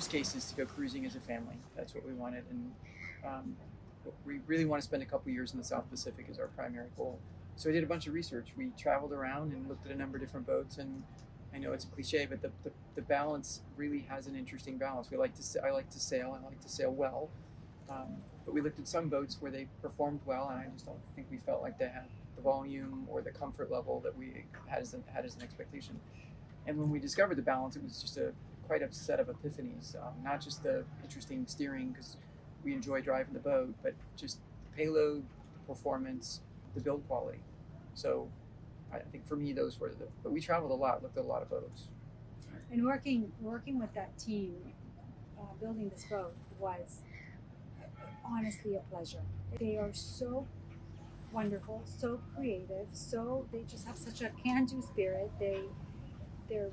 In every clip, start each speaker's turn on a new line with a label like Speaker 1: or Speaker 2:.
Speaker 1: best case is to go cruising as a family. That's what we wanted, and we really want to spend a couple years in the South Pacific as our primary goal. So we did a bunch of research. We traveled around and looked at a number of different boats, and I know it's a cliche, but the balance really has an interesting balance. I like to sail well, but we looked at some boats where they performed well, and I just don't think we felt like they had the volume or the comfort level that we had as an expectation. And when we discovered the balance, it was just quite a set of epiphanies. Not just the interesting steering, because we enjoy driving the boat, but just the payload, the performance, the build quality. So I think for me, those were but we traveled a lot, looked at a lot of boats.
Speaker 2: And working with that team, building this boat was honestly a pleasure. They are so wonderful, so creative, so they just have such a can-do spirit. They're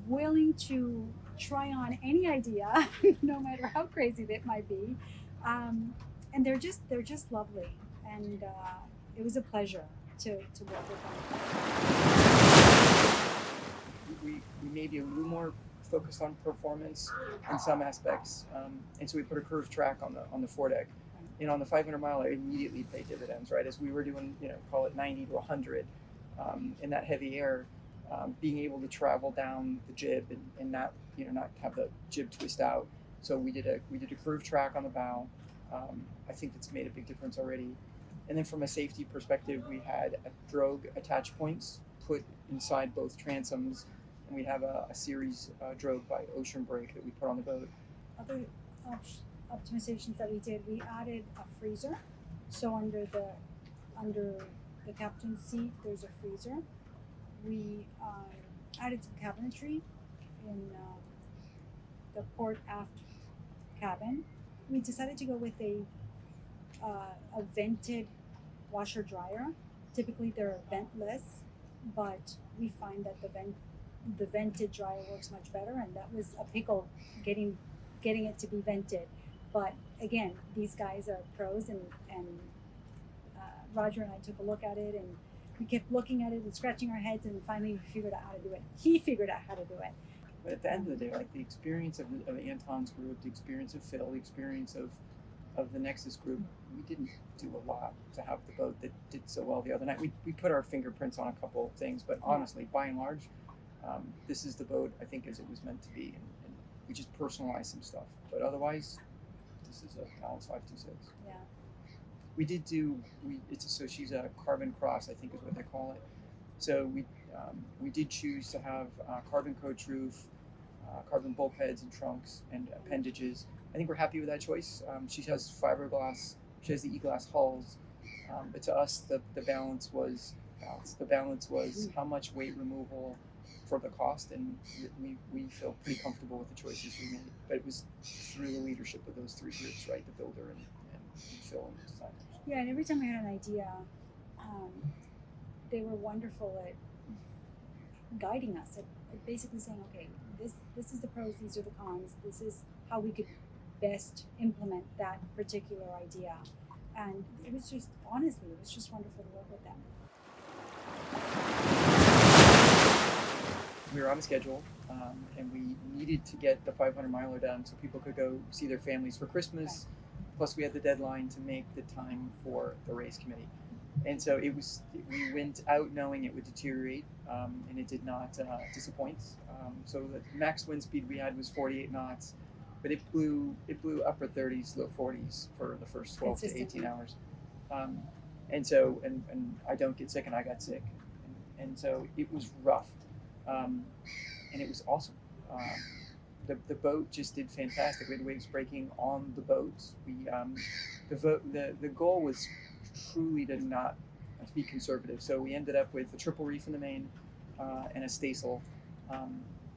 Speaker 2: willing to try on any idea, no matter how crazy it might be, and they're just lovely, and it was a pleasure to work with them.
Speaker 1: We may be a little more focused on performance in some aspects, and so we put a curved track on the foredeck. And on the 500 mile, it immediately paid dividends, right? As we were doing, call it 90 to 100 in that heavy air, being able to travel down the jib and not have the jib twist out. So we did a curved track on the bow. I think that's made a big difference already. And then from a safety perspective, we had a drogue attach points put inside both transoms, and we have a series drogue by Ocean Brake that we put on the boat.
Speaker 2: Other optimizations that we did, we added a freezer. So under the captain's seat, there's a freezer. We added some cabinetry in the port aft cabin. We decided to go with a vented washer dryer. Typically they're ventless, but we find that the vented dryer works much better, and that was a pickle getting it to be vented. But again, these guys are pros, and Roger and I took a look at it, and we kept looking at it and scratching our heads, and finally we figured out how to do it. He figured out how to do it.
Speaker 1: But at the end of the day, like the experience of Anton's group, the experience of Phil, the experience of the Nexus group, we didn't do a lot to have the boat that did so well the other night. We put our fingerprints on a couple of things, but honestly, by and large, this is the boat I think as it was meant to be, and we just personalized some stuff. But otherwise, this is a Balance 526.
Speaker 2: Yeah.
Speaker 1: We did so she's a carbon cross, I think is what they call it. So we did choose to have carbon coach roof, carbon bulkheads and trunks and appendages. I think we're happy with that choice. She has fiberglass, she has the e-glass hulls, but to us the balance was how much weight removal for the cost, and we feel pretty comfortable with the choices we made. But it was through the leadership of those three groups, right? The builder and Phil and the designers.
Speaker 2: Yeah, and every time we had an idea, they were wonderful at guiding us, at basically saying, okay, this is the pros, these are the cons, this is how we could best implement that particular idea. And it was just, honestly, it was just wonderful to work with them.
Speaker 1: We were on a schedule, and we needed to get the 500 miler done so people could go see their families for Christmas. Plus, we had the deadline to make the time for the race committee, and so we went out knowing it would deteriorate, and it did not disappoint. So the max wind speed we had was 48 knots, but it blew upper 30s, low 40s for the first 12 to 18 hours. And so I don't get sick, and I got sick, and so it was rough. And it was awesome. The boat just did fantastic. We had waves breaking on the boats. The goal was truly to be conservative. So we ended up with a triple reef in the main and a staysail,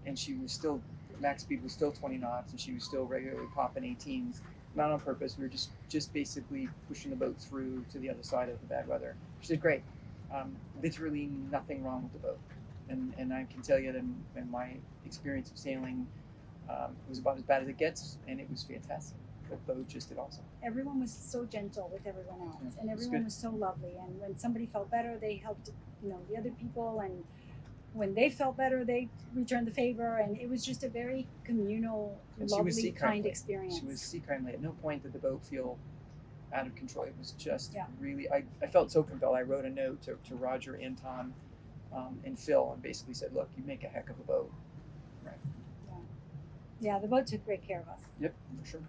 Speaker 1: and she was still, max speed was still 20 knots, and she was still regularly popping 18s. Not on purpose. We were just basically pushing the boat through to the other side of the bad weather. She did great. Literally nothing wrong with the boat. And I can tell you that in my experience of sailing, it was about as bad as it gets, and it was fantastic. The boat just did awesome.
Speaker 2: Everyone was so gentle with everyone else, and everyone was so lovely. And when somebody felt better, they helped, the other people, and when they felt better, they returned the favor, and it was just a very communal,
Speaker 1: And she was
Speaker 2: lovely,
Speaker 1: sea
Speaker 2: kind
Speaker 1: kindly.
Speaker 2: experience.
Speaker 1: She was sea kindly. At no point did the boat feel out of control. It was just
Speaker 2: Yeah.
Speaker 1: really, I felt so compelled. I wrote a note to Roger, Anton, and Phil, and basically said, look, you make a heck of a boat. Right.
Speaker 2: Yeah, the boat took great care of us.
Speaker 1: Yep, for sure.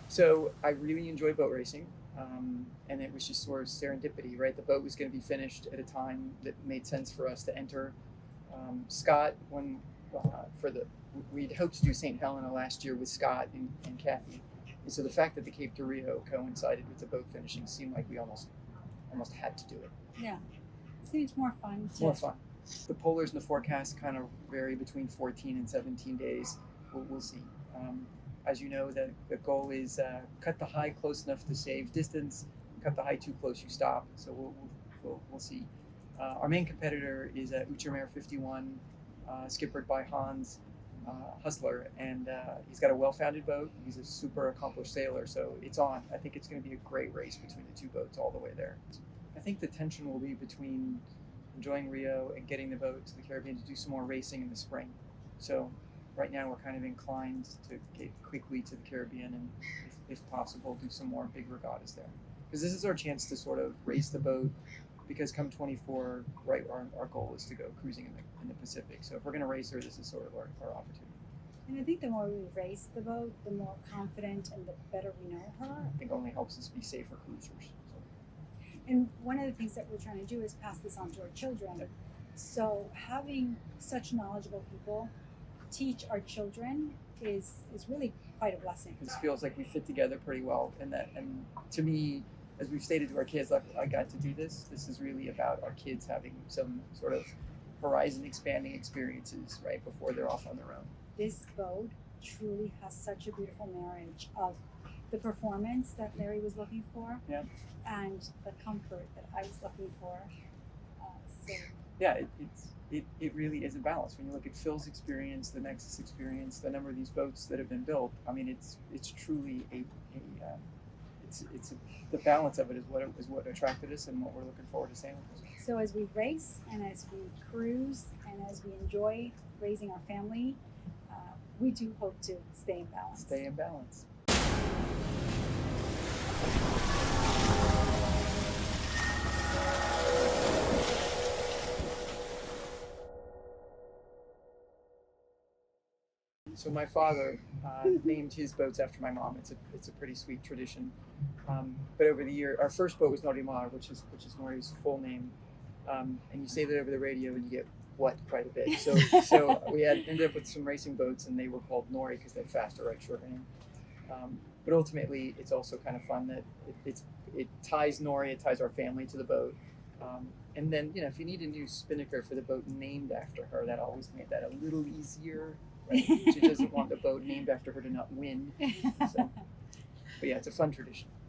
Speaker 1: So I really enjoy boat racing, and it was just sort of serendipity, right? The boat was going to be finished at a time that made sense for us to enter. Scott, when we'd hoped to do St. Helena last year with Scott and Kathy, and so the fact that the Cape de Rio coincided with the boat finishing seemed like we almost had to do it.
Speaker 2: Yeah, seems more fun.
Speaker 1: More fun. The polars in the forecast kind of vary between 14 and 17 days. We'll see. As you know, the goal is cut the high close enough to save distance, cut the high too close, you stop. So we'll see. Our main competitor is Uchermare 51, skippered by Hans Hustler, and he's got a well-founded boat. He's a super accomplished sailor, so it's on. I think it's going to be a great race between the two boats all the way there. I think the tension will be between enjoying Rio and getting the boat to the Caribbean to do some more racing in the spring. So right now we're kind of inclined to get quickly to the Caribbean and, if possible, do some more big regattas there. Because this is our chance to sort of race the boat, because come 24, right, our goal is to go cruising in the Pacific. So if we're going to race her, this is sort of our opportunity.
Speaker 2: And I think the more we race the boat, the more confident and the better we know her.
Speaker 1: I think only helps us be safer cruisers. So.
Speaker 2: And one of the things that we're trying to do is pass this on to our children.
Speaker 1: Yep.
Speaker 2: So having such knowledgeable people teach our children is really quite a blessing.
Speaker 1: It feels like we fit together pretty well, and to me, as we've stated to our kids, like, I got to do this. This is really about our kids having some sort of horizon expanding experiences right before they're off on their own.
Speaker 2: This boat truly has such a beautiful marriage of the performance that Larry was looking for,
Speaker 1: yeah,
Speaker 2: and the comfort that I was looking for.
Speaker 1: Yeah, it really is a balance. When you look at Phil's experience, the Nexus experience, the number of these boats that have been built, I mean, it's truly the balance of it is what attracted us and what we're looking forward to sailing with.
Speaker 2: So as we race and as we cruise and as we enjoy raising our family, we do hope to stay in balance.
Speaker 1: Stay in balance. So my father named his boats after my mom. It's a pretty sweet tradition. But over the year, our first boat was Norhi, which is Norhi's full name. And you say that over the radio, and you get quite a bit. So we ended up with some racing boats, and they were called Norhi because they're faster, right, short name. But ultimately, it's also kind of fun that it ties Norhi, it ties our family to the boat. And then, if you need a new spinnaker for the boat named after her, that always made that a little easier. Right? She doesn't want the boat named after her to not win. So, but yeah, it's a fun tradition.